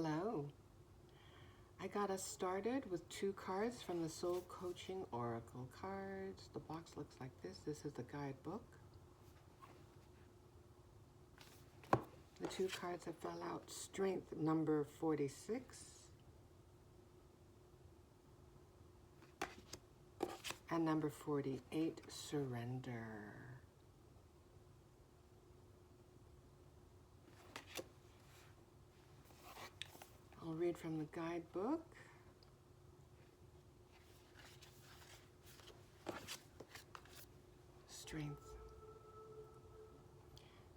Hello. I got us started with 2 cards from the Soul Coaching Oracle cards. The box looks like this. This is the guidebook. The 2 cards that fell out: Strength number 46 and number 48, Surrender. I'll read from the guidebook. Strength.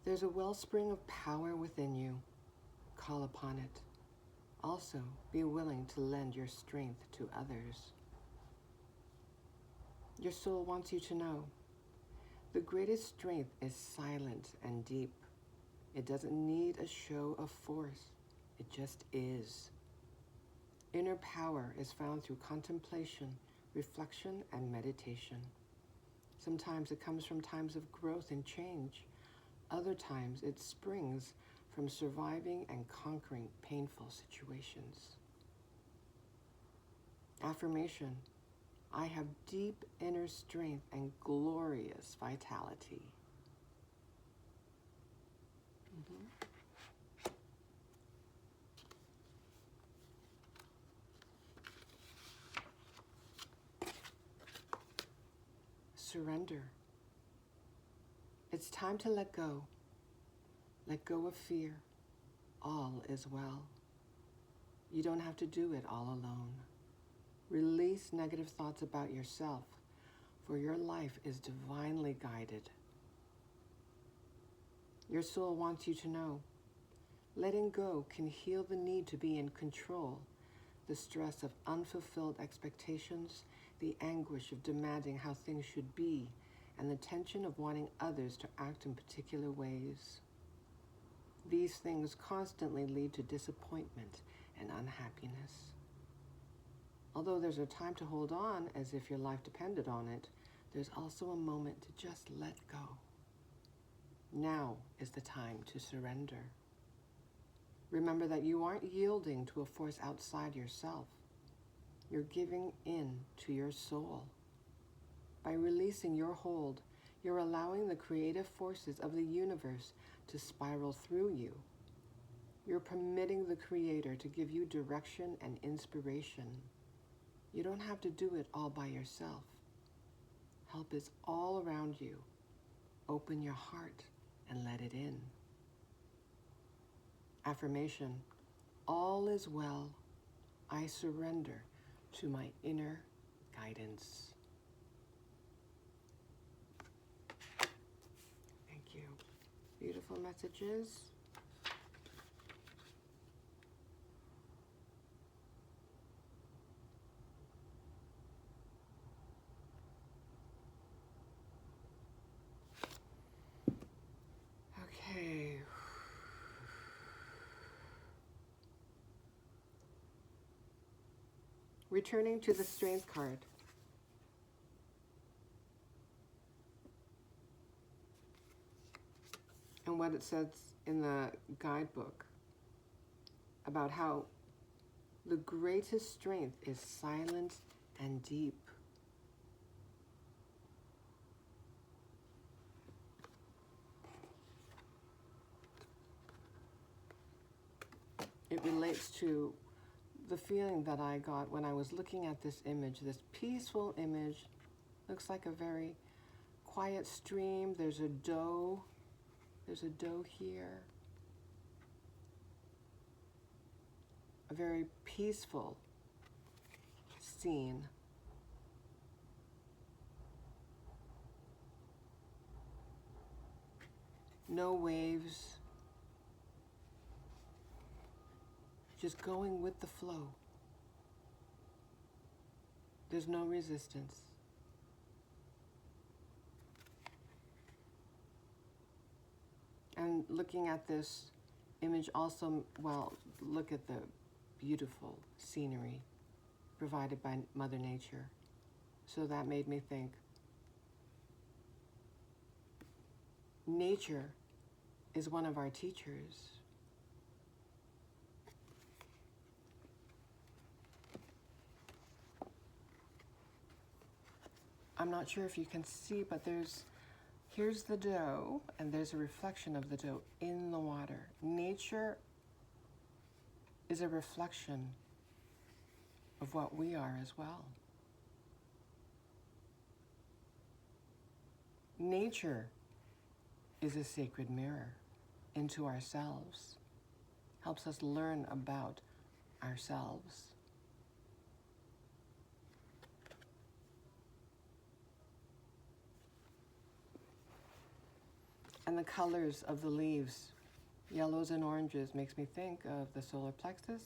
There's a wellspring of power within you. Call upon it. Also, be willing to lend your strength to others. Your soul wants you to know the greatest strength is silent and deep. It doesn't need a show of force. It just is. Inner power is found through contemplation, reflection, and meditation. Sometimes it comes from times of growth and change. Other times it springs from surviving and conquering painful situations. Affirmation: I have deep inner strength and glorious vitality. Surrender. It's time to let go. Let go of fear. All is well. You don't have to do it all alone. Release negative thoughts about yourself, for your life is divinely guided. Your soul wants you to know letting go can heal the need to be in control, the stress of unfulfilled expectations, the anguish of demanding how things should be, and the tension of wanting others to act in particular ways. These things constantly lead to disappointment and unhappiness. Although there's a time to hold on as if your life depended on it, there's also a moment to just let go. Now is the time to surrender. Remember that you aren't yielding to a force outside yourself. You're giving in to your soul. By releasing your hold, you're allowing the creative forces of the universe to spiral through you. You're permitting the Creator to give you direction and inspiration. You don't have to do it all by yourself. Help is all around you. Open your heart and let it in. Affirmation: all is well. I surrender to my inner guidance. Thank you. Beautiful messages. Okay. Returning to the Strength card. And what it says in the guidebook about how the greatest strength is silent and deep. It relates to the feeling that I got when I was looking at this image, this peaceful image. Looks like a very quiet stream. There's a doe. There's a doe here. A very peaceful scene. No waves. Just going with the flow. There's no resistance. And looking at this image also, well, look at the beautiful scenery provided by Mother Nature. So that made me think, nature is one of our teachers. I'm not sure if you can see, but here's the dough, and there's a reflection of the dough in the water. Nature is a reflection of what we are as well. Nature is a sacred mirror into ourselves, helps us learn about ourselves. And the colors of the leaves, yellows and oranges, makes me think of the solar plexus,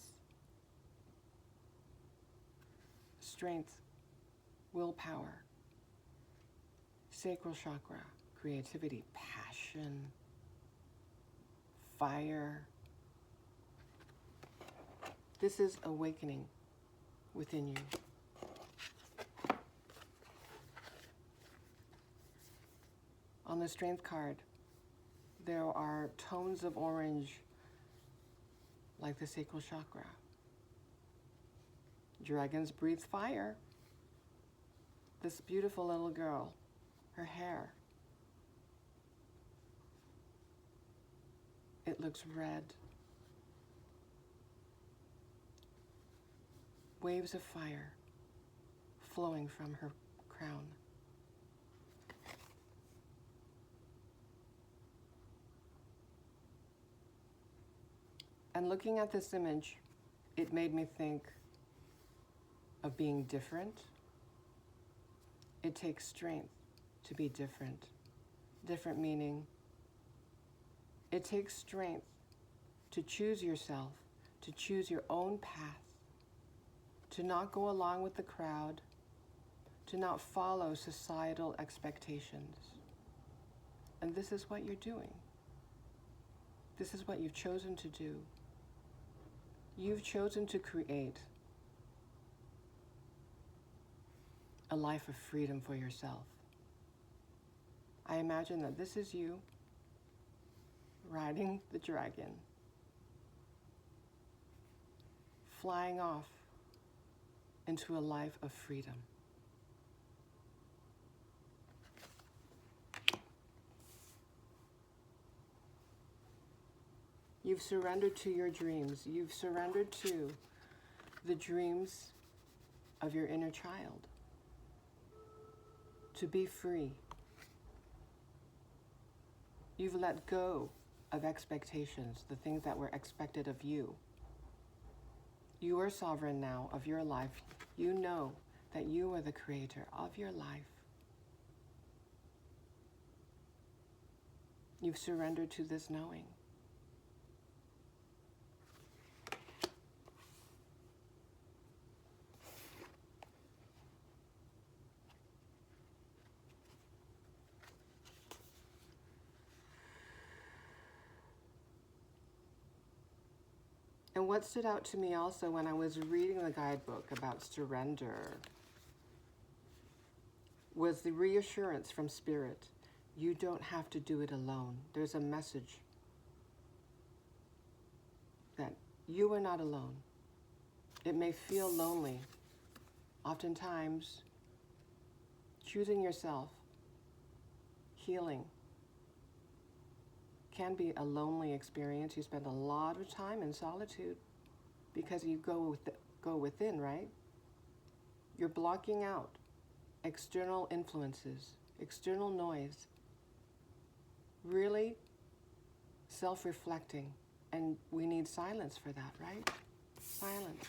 strength, willpower, sacral chakra, creativity, passion, fire. This is awakening within you. On the strength card, there are tones of orange like the sacral chakra. Dragons breathe fire. This beautiful little girl, her hair, it looks red. Waves of fire flowing from her crown. And looking at this image, it made me think of being different. It takes strength to be different. Different meaning, it takes strength to choose yourself, to choose your own path, to not go along with the crowd, to not follow societal expectations. And this is what you're doing. This is what you've chosen to do. You've chosen to create a life of freedom for yourself. I imagine that this is you riding the dragon, flying off into a life of freedom. You've surrendered to your dreams. You've surrendered to the dreams of your inner child. To be free. You've let go of expectations, the things that were expected of you. You are sovereign now of your life. You know that you are the creator of your life. You've surrendered to this knowing. And what stood out to me also when I was reading the guidebook about surrender was the reassurance from Spirit. You don't have to do it alone. There's a message that you are not alone. It may feel lonely. Oftentimes, choosing yourself, healing, can be a lonely experience. You spend a lot of time in solitude because you go within, right? You're blocking out external influences, external noise, really self-reflecting. And we need silence for that, right? Silence.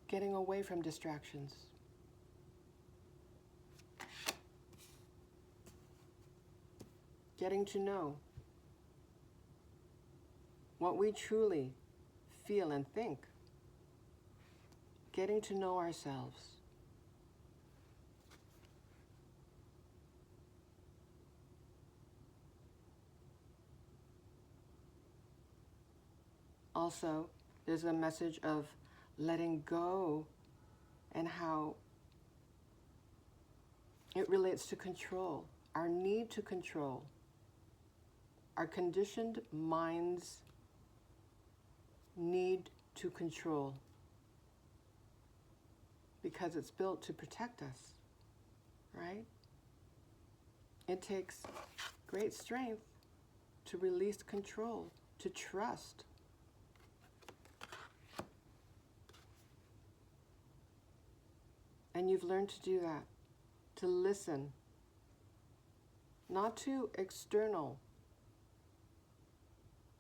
Getting away from distractions. Getting to know what we truly feel and think. Getting to know ourselves. Also, there's a message of letting go and how it relates to control, our need to control. Our conditioned minds need to control. because it's built to protect us, right? It takes great strength to release control, to trust. And you've learned to do that, to listen, not to external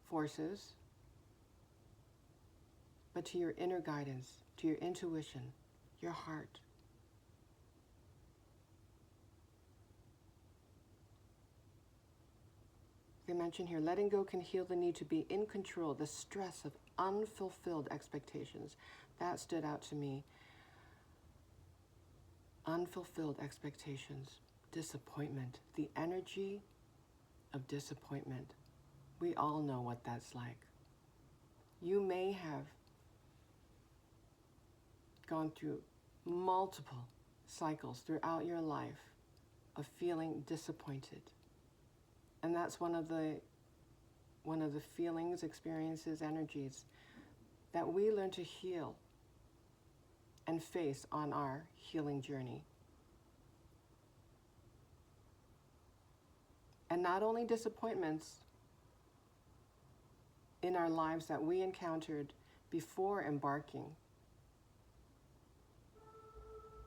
forces, but to your inner guidance, to your intuition, your heart. They mention here, letting go can heal the need to be in control, the stress of unfulfilled expectations. That stood out to me. Unfulfilled expectations, disappointment, the energy of disappointment. We all know what that's like. You may have gone through multiple cycles throughout your life of feeling disappointed. And that's one of the feelings, experiences, energies that we learn to heal and face on our healing journey. And not only disappointments in our lives that we encountered before embarking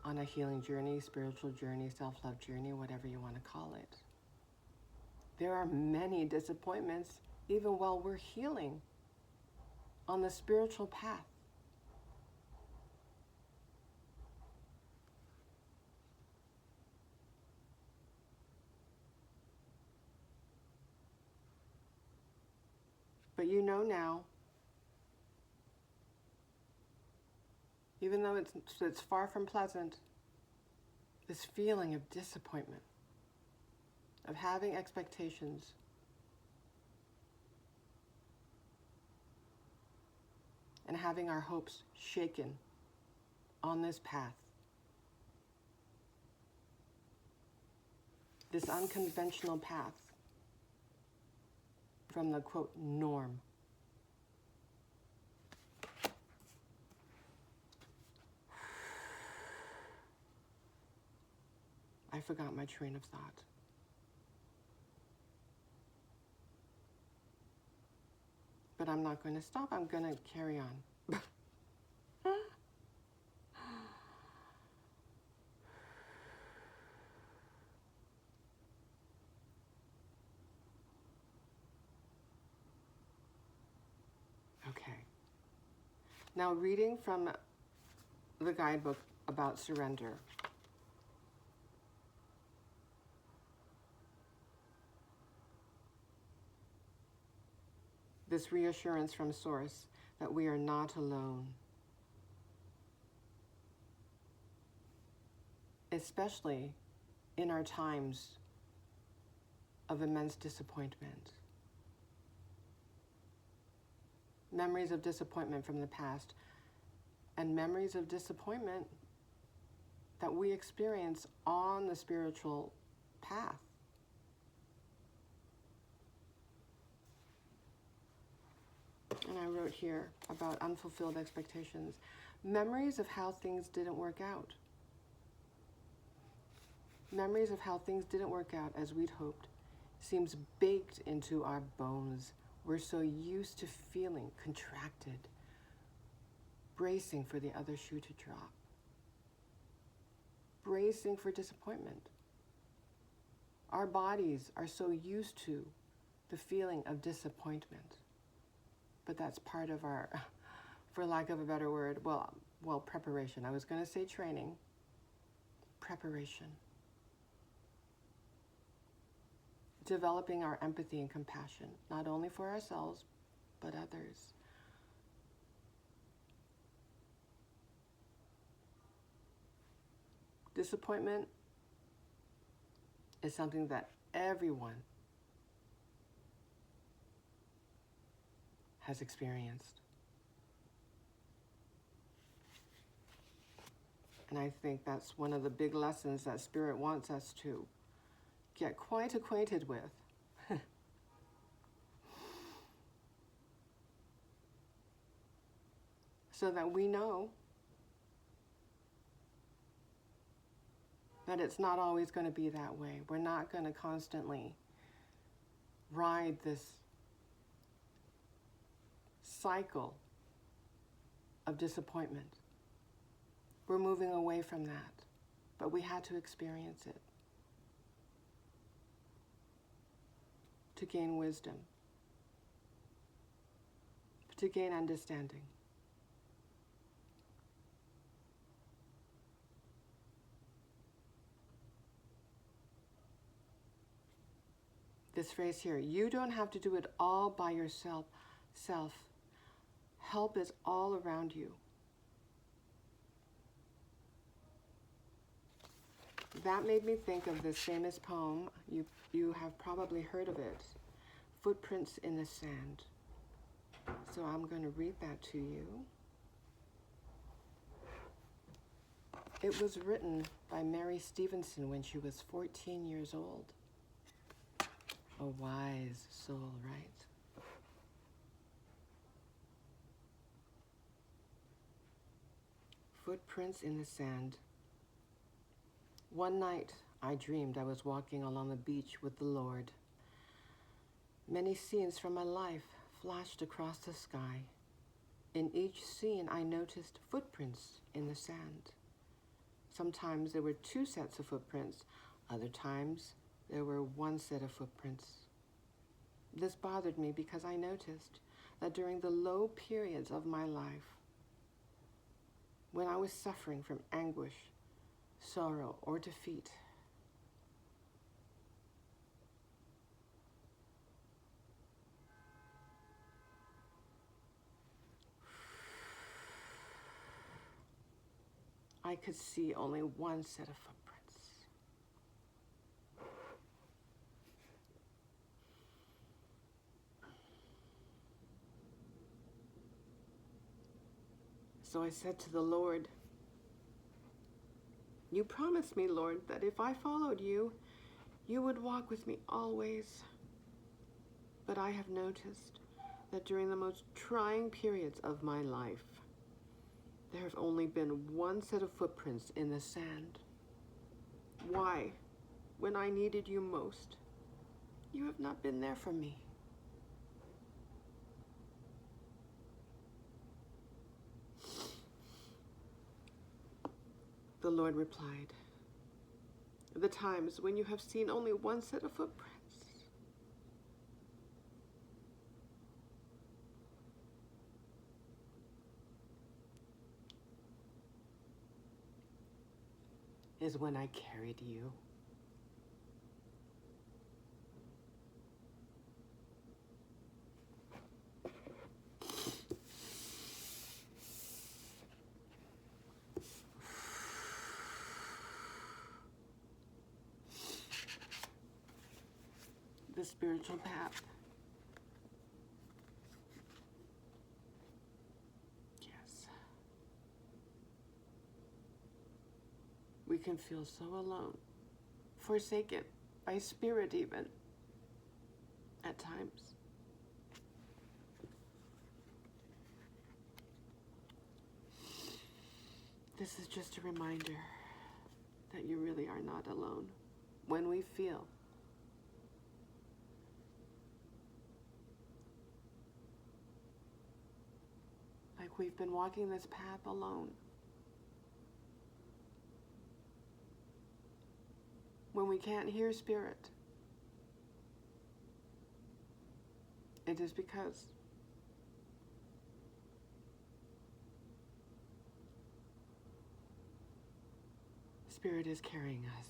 on a healing journey, spiritual journey, self-love journey, whatever you want to call it. There are many disappointments even while we're healing on the spiritual path. But you know now, even though it's far from pleasant, this feeling of disappointment, of having expectations, and having our hopes shaken on this path, this unconventional path from the, quote, norm. I forgot my train of thought. But I'm not going to stop. I'm going to carry on. Okay. Now, reading from the guidebook about surrender. This reassurance from Source that we are not alone. Especially in our times of immense disappointment. Memories of disappointment from the past, and memories of disappointment that we experience on the spiritual path. And I wrote here about unfulfilled expectations. Memories of how things didn't work out. Memories of how things didn't work out as we'd hoped seems baked into our bones. We're so used to feeling contracted, bracing for the other shoe to drop, bracing for disappointment. Our bodies are so used to the feeling of disappointment. But that's part of our, for lack of a better word, well, preparation. I was going to say training. Preparation. Developing our empathy and compassion, not only for ourselves, but others. Disappointment is something that everyone has experienced. And I think that's one of the big lessons that Spirit wants us to get quite acquainted with. So that we know that it's not always going to be that way. We're not going to constantly ride this cycle of disappointment. We're moving away from that, but we had to experience it to gain wisdom, to gain understanding. This phrase here, you don't have to do it all by yourself. Help is all around you. That made me think of this famous poem. You have probably heard of it, Footprints in the Sand. So I'm going to read that to you. It was written by Mary Stevenson when she was 14 years old. A wise soul, right? Footprints in the sand. One night, I dreamed I was walking along the beach with the Lord. Many scenes from my life flashed across the sky. In each scene, I noticed footprints in the sand. Sometimes there were 2 sets of footprints. Other times, there were 1 set of footprints. This bothered me because I noticed that during the low periods of my life, when I was suffering from anguish, sorrow, or defeat, I could see only 1 set of footprints. So I said to the Lord, you promised me, Lord, that if I followed you, you would walk with me always. But I have noticed that during the most trying periods of my life, there have only been 1 set of footprints in the sand. Why, when I needed you most, you have not been there for me? The Lord replied, the times when you have seen only 1 set of footprints, is when I carried you. The spiritual path. Yes. We can feel so alone, forsaken by spirit even, at times. This is just a reminder that you really are not alone when we feel like we've been walking this path alone. When we can't hear spirit, it is because spirit is carrying us.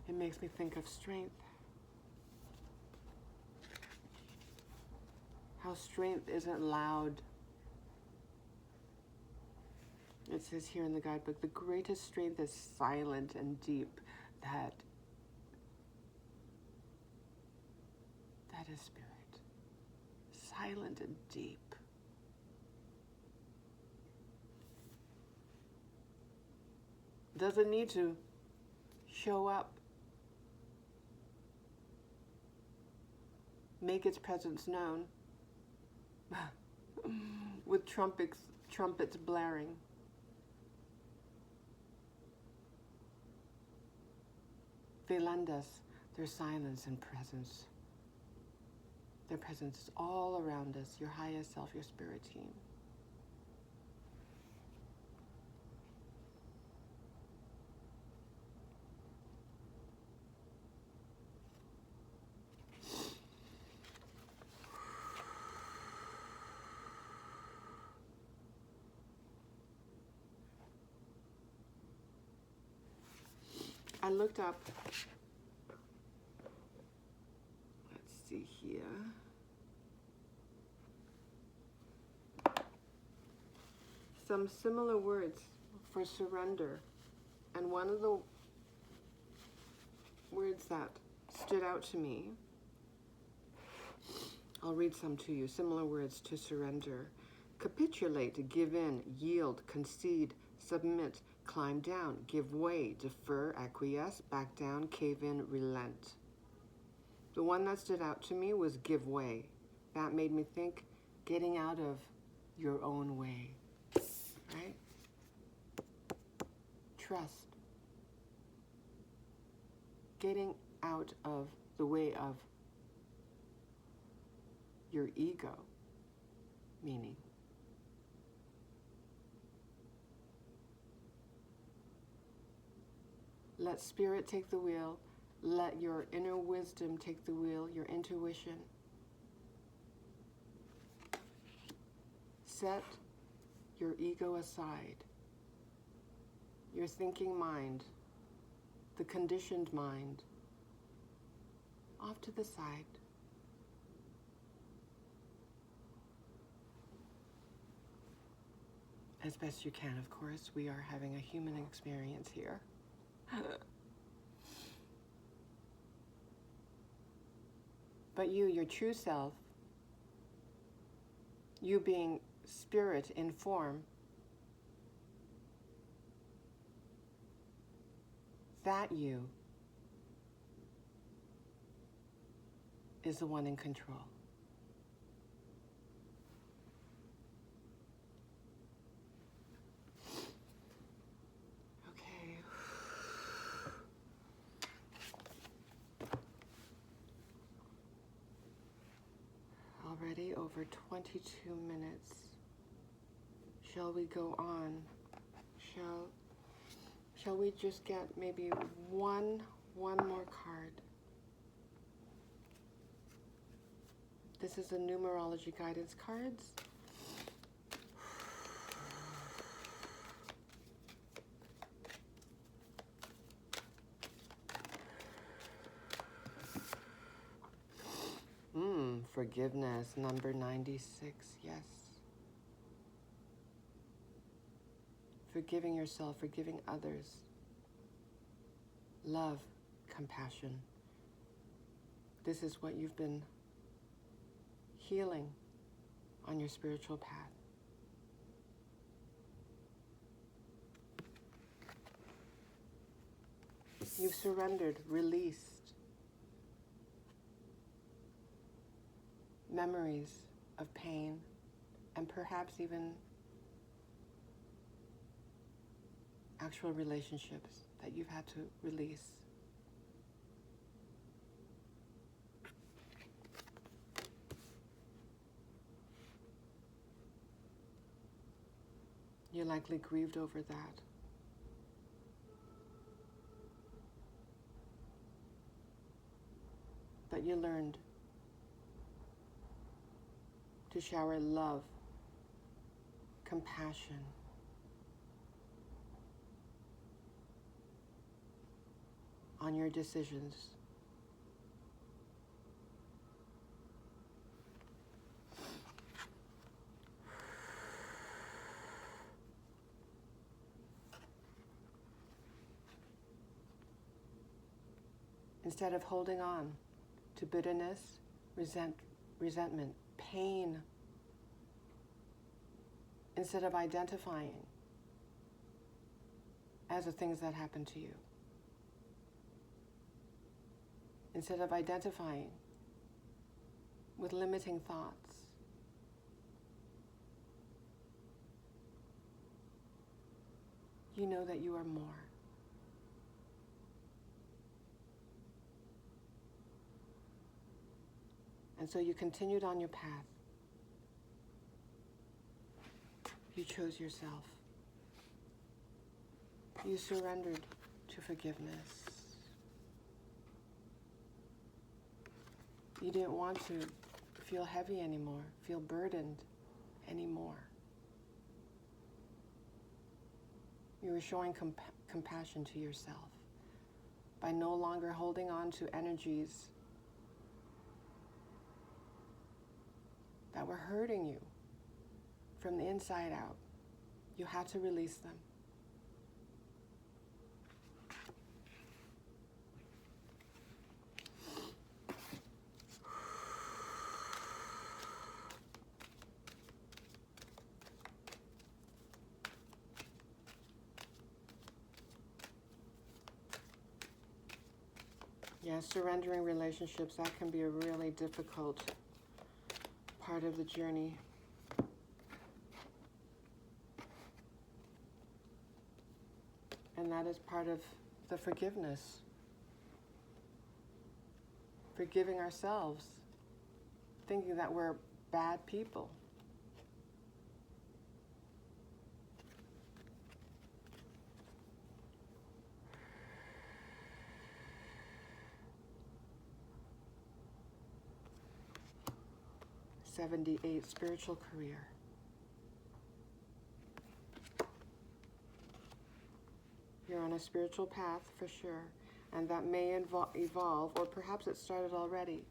It makes me think of strength. How strength isn't loud. It says here in the guidebook, the greatest strength is silent and deep. That is spirit. Silent and deep. Doesn't need to show up. make its presence known with trumpets blaring. They lend us their silence and presence. Their presence is all around us, your highest self, your spirit team. I looked up, let's see here. Some similar words for surrender. And one of the words that stood out to me, I'll read some to you. Similar words to surrender. Capitulate, give in, yield, concede, submit, climb down, give way, defer, acquiesce, back down, cave in, relent. The one that stood out to me was give way. That made me think getting out of your own way, right? Trust. Getting out of the way of your ego, meaning. Let spirit take the wheel. Let your inner wisdom take the wheel, your intuition. Set your ego aside, your thinking mind, the conditioned mind, off to the side. As best you can, of course. We are having a human experience here. But you, your true self, you being spirit in form, that you is the one in control. Already over 22 minutes. Shall we go on? Shall we just get maybe one more card? This is the Numerology guidance cards. Forgiveness, number 96, yes. Forgiving yourself, forgiving others. Love, compassion. This is what you've been healing on your spiritual path. You've surrendered, released memories of pain, and perhaps even actual relationships that you've had to release. You likely grieved over that. But you learned to shower love, compassion, on your decisions. Instead of holding on to bitterness, resentment, pain, instead of identifying as the things that happened to you, instead of identifying with limiting thoughts. You know that you are more. And so you continued on your path. You chose yourself. You surrendered to forgiveness. You didn't want to feel heavy anymore, feel burdened anymore. You were showing compassion to yourself by no longer holding on to energies that were hurting you from the inside out. You had to release them. Yeah, surrendering relationships, that can be a really difficult part of the journey. And that is part of the forgiveness. Forgiving ourselves, thinking that we're bad people. '78 spiritual career. You're on a spiritual path for sure, and that may evolve, or perhaps it started already.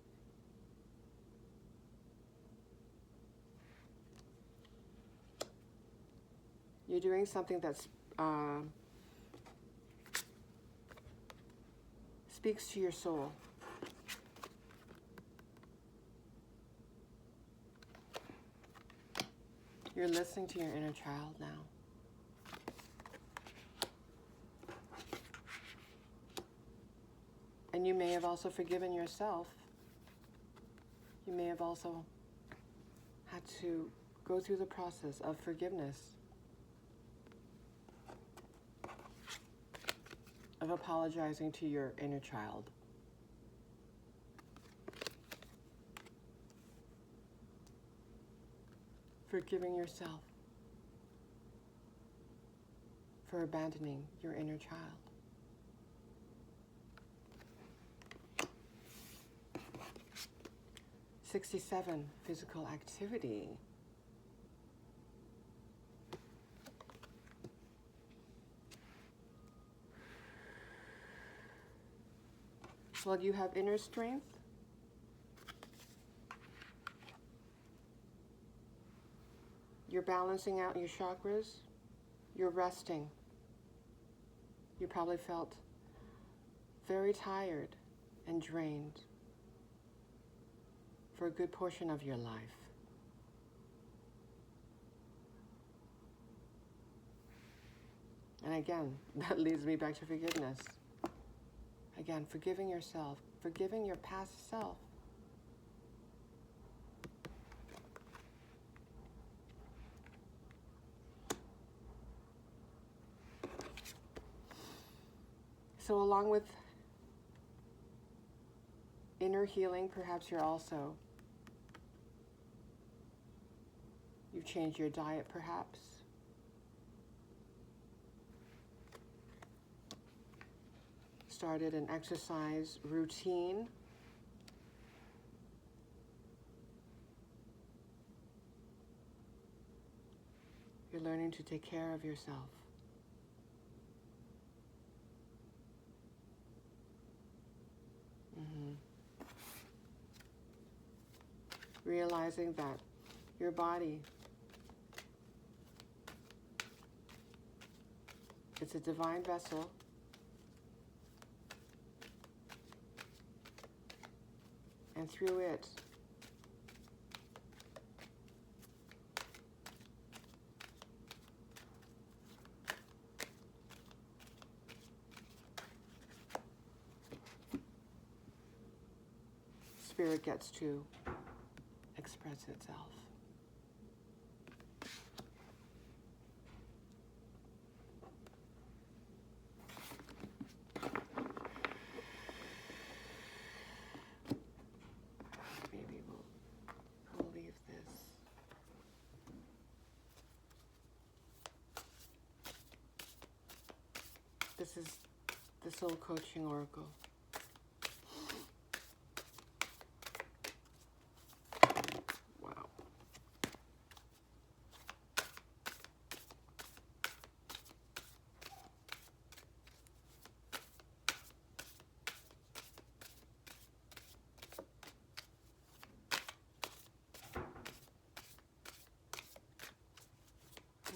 You're doing something that speaks to your soul. You're listening to your inner child now. And you may have also forgiven yourself. You may have also had to go through the process of forgiveness, of apologizing to your inner child. Forgiving yourself for abandoning your inner child. '67, physical activity. Well, you have inner strength. You're balancing out your chakras. You're resting. You probably felt very tired and drained for a good portion of your life. And again, that leads me back to forgiveness. Again, forgiving yourself, forgiving your past self. So along with inner healing, perhaps you've changed your diet perhaps. Started an exercise routine. You're learning to take care of yourself. Realizing that your body, it's a divine vessel. And through it, spirit gets to express itself. Maybe we'll leave this. This is the Soul Coaching Oracle. Wow.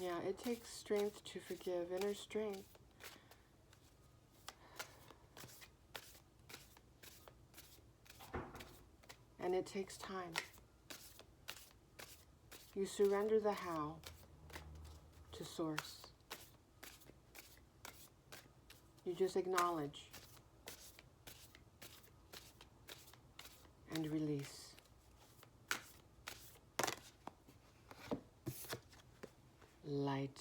Yeah, it takes strength to forgive, inner strength. And it takes time. You surrender the how to source. You just acknowledge and release. Light.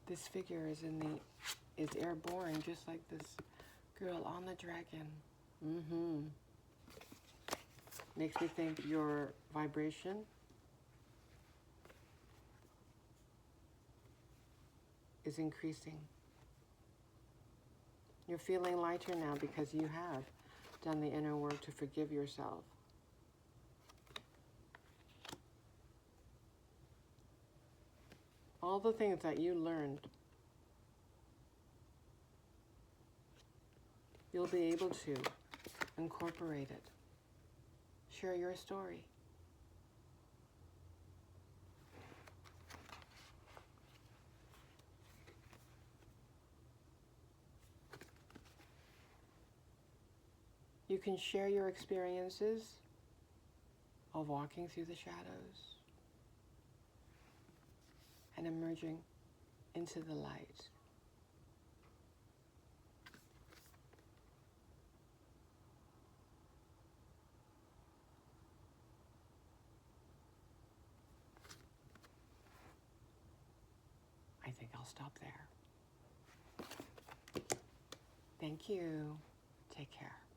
This figure is airborne, just like this girl on the dragon. Makes me think your vibration is increasing. You're feeling lighter now because you have done the inner work to forgive yourself. All the things that you learned, you'll be able to incorporate it. Share your story. You can share your experiences of walking through the shadows and emerging into the light. I think I'll stop there. Thank you. Take care.